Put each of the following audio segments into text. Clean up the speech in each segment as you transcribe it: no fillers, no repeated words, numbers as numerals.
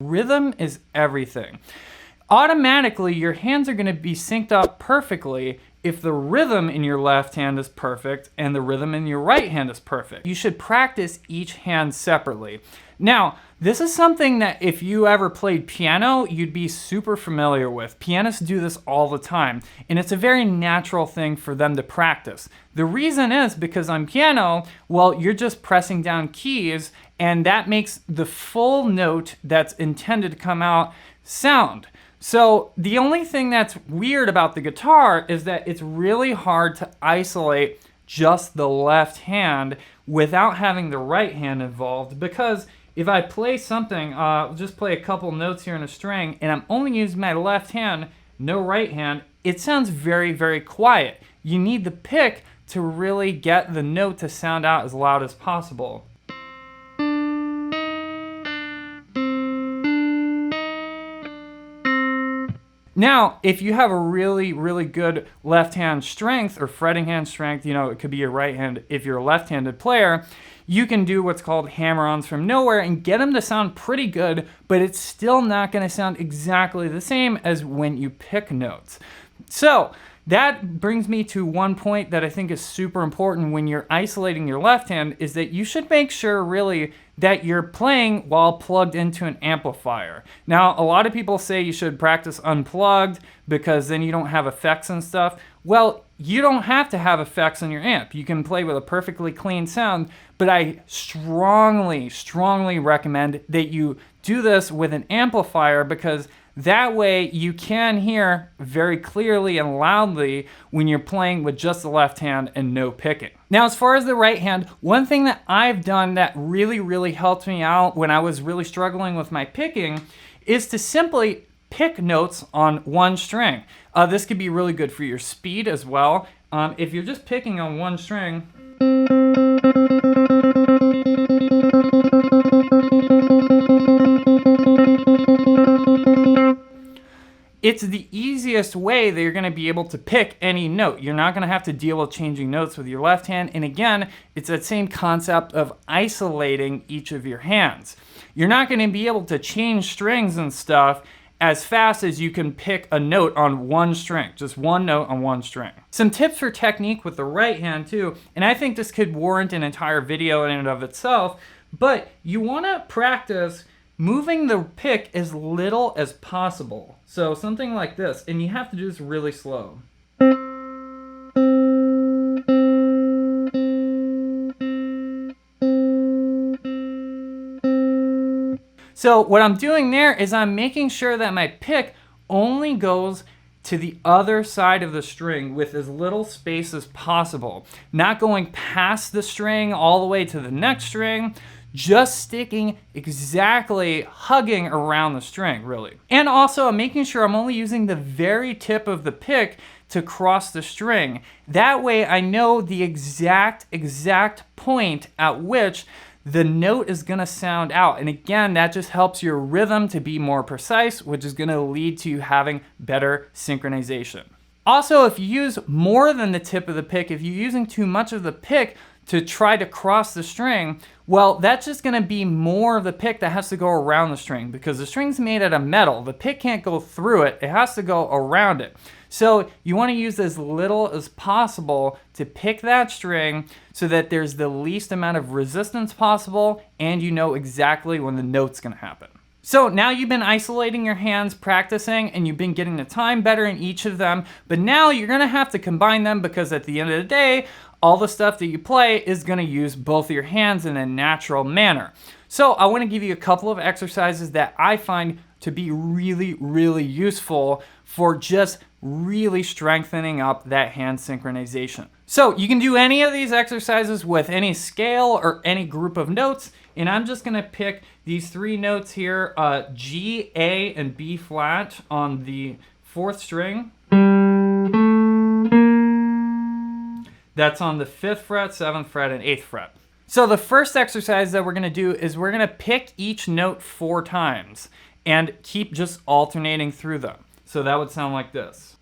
Rhythm is everything. Automatically, your hands are going to be synced up perfectly if the rhythm in your left hand is perfect and the rhythm in your right hand is perfect. You should practice each hand separately. Now, this is something that if you ever played piano, you'd be super familiar with. Pianists do this all the time, and it's a very natural thing for them to practice. The reason is because on piano, well, you're just pressing down keys, and that makes the full note that's intended to come out sound. So the only thing that's weird about the guitar is that it's really hard to isolate just the left hand without having the right hand involved, because if I play something, just play a couple notes here in a string, and I'm only using my left hand, no right hand, it sounds very, very quiet. You need the pick to really get the note to sound out as loud as possible. Now, if you have a really, really good left hand strength or fretting hand strength, it could be your right hand if you're a left-handed player, you can do what's called hammer-ons from nowhere and get them to sound pretty good, but it's still not going to sound exactly the same as when you pick notes. So that brings me to one point that I think is super important when you're isolating your left hand, is that you should make sure really that you're playing while plugged into an amplifier. Now, a lot of people say you should practice unplugged because then you don't have effects and stuff. Well, you don't have to have effects on your amp. You can play with a perfectly clean sound, but I strongly, strongly recommend that you do this with an amplifier, because that way you can hear very clearly and loudly when you're playing with just the left hand and no picking. Now, as far as the right hand, one thing that I've done that really, really helped me out when I was really struggling with my picking is to simply pick notes on one string. This could be really good for your speed as well. If you're just picking on one string, it's the easiest way that you're going to be able to pick any note. You're not going to have to deal with changing notes with your left hand. And again, it's that same concept of isolating each of your hands. You're not going to be able to change strings and stuff as fast as you can pick a note on one string, just one note on one string. Some tips for technique with the right hand too, and I think this could warrant an entire video in and of itself, but you want to practice moving the pick as little as possible. So something like this, and you have to do this really slow. So what I'm doing there is I'm making sure that my pick only goes to the other side of the string with as little space as possible. Not going past the string all the way to the next string, just sticking exactly, hugging around the string, really. And also I'm making sure I'm only using the very tip of the pick to cross the string. That way I know the exact point at which the note is going to sound out. And again, that just helps your rhythm to be more precise, which is going to lead to you having better synchronization. Also, if you use more than the tip of the pick, if you're using too much of the pick to try to cross the string, well, that's just going to be more of the pick that has to go around the string, because the string's made out of metal. The pick can't go through it. It has to go around it. So you want to use as little as possible to pick that string so that there's the least amount of resistance possible and you know exactly when the note's going to happen. So now you've been isolating your hands, practicing, and you've been getting the time better in each of them, but now you're going to have to combine them, because at the end of the day, all the stuff that you play is going to use both of your hands in a natural manner. So I want to give you a couple of exercises that I find to be really, really useful for just really strengthening up that hand synchronization. So you can do any of these exercises with any scale or any group of notes, and I'm just going to pick these three notes here, G, A, and B flat on the 4th string. That's on the 5th fret, 7th fret, and 8th fret. So the first exercise that we're going to do is we're going to pick each note 4 times and keep just alternating through them. So that would sound like this.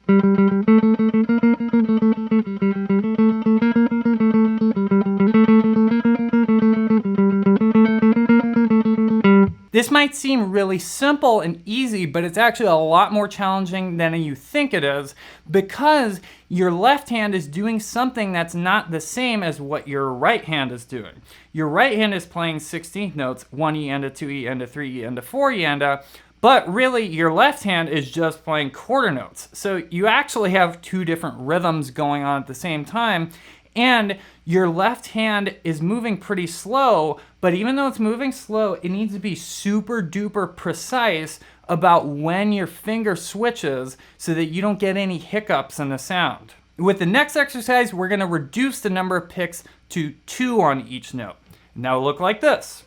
This might seem really simple and easy, but it's actually a lot more challenging than you think it is, because your left hand is doing something that's not the same as what your right hand is doing. Your right hand is playing 16th notes, 1E and a 2E and a 3E and a 4E and a, but really your left hand is just playing quarter notes. So you actually have two different rhythms going on at the same time, and your left hand is moving pretty slow, but even though it's moving slow, it needs to be super duper precise about when your finger switches so that you don't get any hiccups in the sound. With the next exercise, we're going to reduce the number of picks to 2 on each note. Now it'll look like this.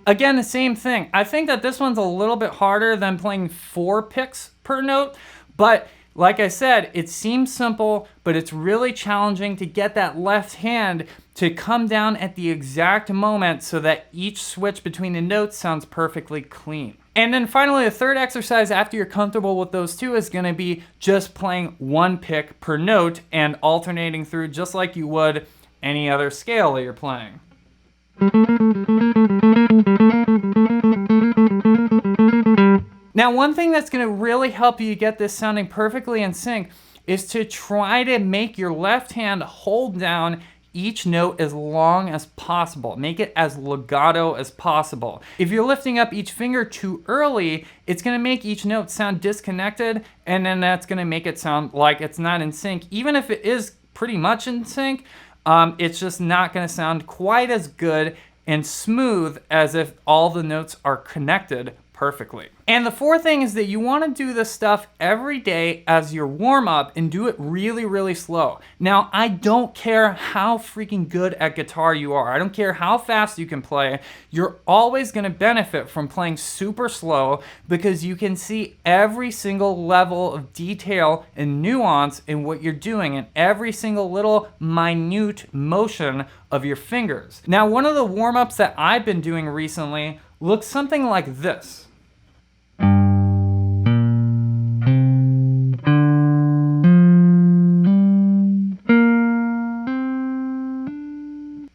Again, the same thing. I think that this one's a little bit harder than playing 4 picks per note, but like I said, it seems simple, but it's really challenging to get that left hand to come down at the exact moment so that each switch between the notes sounds perfectly clean. And then finally, the third exercise after you're comfortable with those two is going to be just playing 1 pick per note and alternating through just like you would any other scale that you're playing. Now, one thing that's going to really help you get this sounding perfectly in sync is to try to make your left hand hold down each note as long as possible. Make it as legato as possible. If you're lifting up each finger too early, it's going to make each note sound disconnected, and then that's going to make it sound like it's not in sync. Even if it is pretty much in sync, it's just not going to sound quite as good and smooth as if all the notes are connected perfectly. And the fourth thing is that you want to do this stuff every day as your warm-up and do it really, really slow. Now, I don't care how freaking good at guitar you are. I don't care how fast you can play. You're always going to benefit from playing super slow because you can see every single level of detail and nuance in what you're doing and every single little minute motion of your fingers. Now, one of the warm-ups that I've been doing recently looks something like this.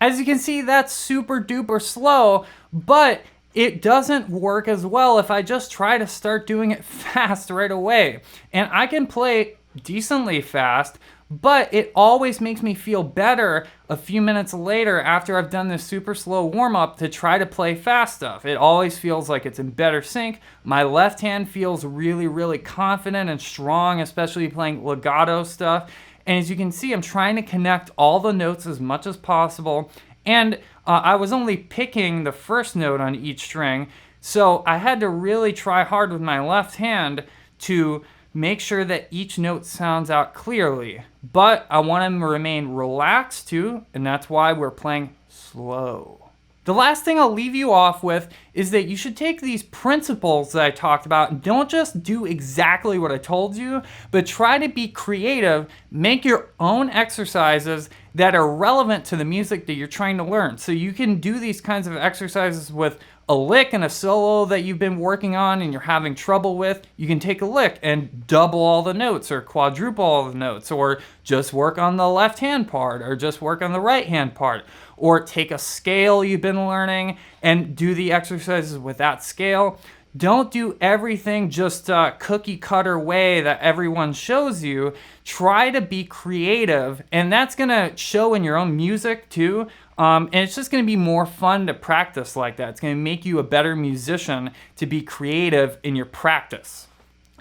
As you can see, that's super duper slow, but it doesn't work as well if I just try to start doing it fast right away. And I can play decently fast, but it always makes me feel better a few minutes later after I've done this super slow warm-up to try to play fast stuff. It always feels like it's in better sync. My left hand feels really, really confident and strong, especially playing legato stuff. And as you can see, I'm trying to connect all the notes as much as possible. And I was only picking the first note on each string, so I had to really try hard with my left hand to make sure that each note sounds out clearly. But I want them to remain relaxed too, and that's why we're playing slow. The last thing I'll leave you off with is that you should take these principles that I talked about and don't just do exactly what I told you, but try to be creative, make your own exercises that are relevant to the music that you're trying to learn. So you can do these kinds of exercises with a lick and a solo that you've been working on and you're having trouble with. You can take a lick and double all the notes or quadruple all the notes, or just work on the left hand part or just work on the right hand part, or take a scale you've been learning and do the exercises with that scale. Don't do everything just a cookie cutter way that everyone shows you. Try to be creative, and that's gonna show in your own music too. And it's just gonna be more fun to practice like that. It's gonna make you a better musician to be creative in your practice.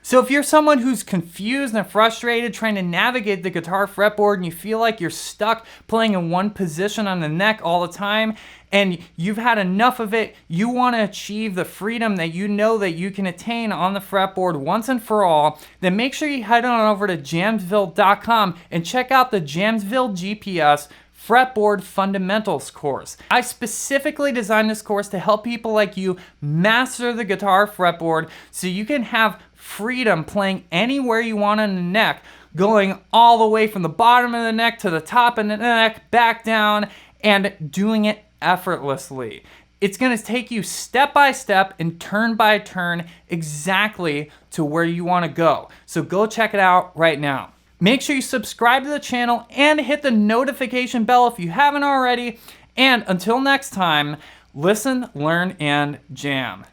So if you're someone who's confused and frustrated trying to navigate the guitar fretboard and you feel like you're stuck playing in one position on the neck all the time and you've had enough of it, you want to achieve the freedom that you know that you can attain on the fretboard once and for all, then make sure you head on over to Jamsville.com and check out the Jamsville GPS Fretboard Fundamentals course. I specifically designed this course to help people like you master the guitar fretboard so you can have freedom playing anywhere you want on the neck, going all the way from the bottom of the neck to the top of the neck, back down, and doing it effortlessly. It's going to take you step by step and turn by turn exactly to where you want to go. So go check it out right now. Make sure you subscribe to the channel and hit the notification bell if you haven't already. And until next time, listen, learn, and jam.